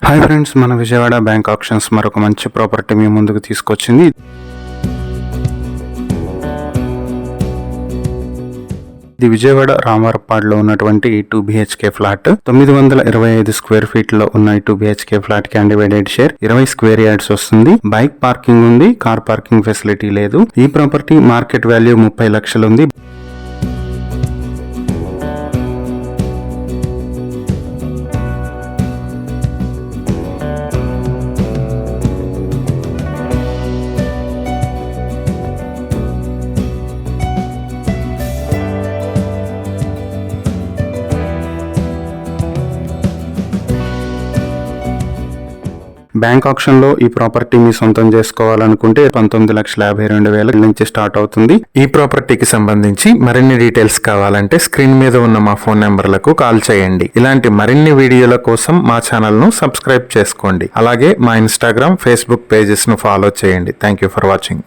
Hi friends, మన Vijayawada bank options మరొక మంచి ప్రాపర్టీ మీ ముందుకు తీసుకొచ్చింది. ఇది విజయవాడ రామవరపాడులో ఉన్నటువంటి 2 BHK ఫ్లాట్. 925 స్క్వేర్ ఫీట్ లో ఉన్న 2 BHK ఫ్లాట్ కి అన్డివైడెడ్ షేర్ 20 స్క్వేర్ యార్డ్స్ వస్తుంది. బైక్ పార్కింగ్ ఉంది, కార్ పార్కింగ్ ఫెసిలిటీ లేదు. ఈ ప్రాపర్టీ మార్కెట్ వాల్యూ 30 లక్షలు ఉంది. బ్యాంక్ ఆప్షన్ లో ఈ ప్రాపర్టీ మీ సొంతం చేసుకోవాలనుకుంటే 19,52,000 నుంచి స్టార్ట్ అవుతుంది. ఈ ప్రాపర్టీకి సంబంధించి మరిన్ని డీటెయిల్స్ కావాలంటే స్క్రీన్ మీద ఉన్న మా ఫోన్ నెంబర్లకు కాల్ చేయండి. ఇలాంటి మరిన్ని వీడియోల కోసం మా ఛానల్ ను సబ్స్క్రైబ్ చేసుకోండి. అలాగే మా ఇన్స్టాగ్రామ్, ఫేస్బుక్ పేజెస్ ను ఫాలో చేయండి. Thank you for watching.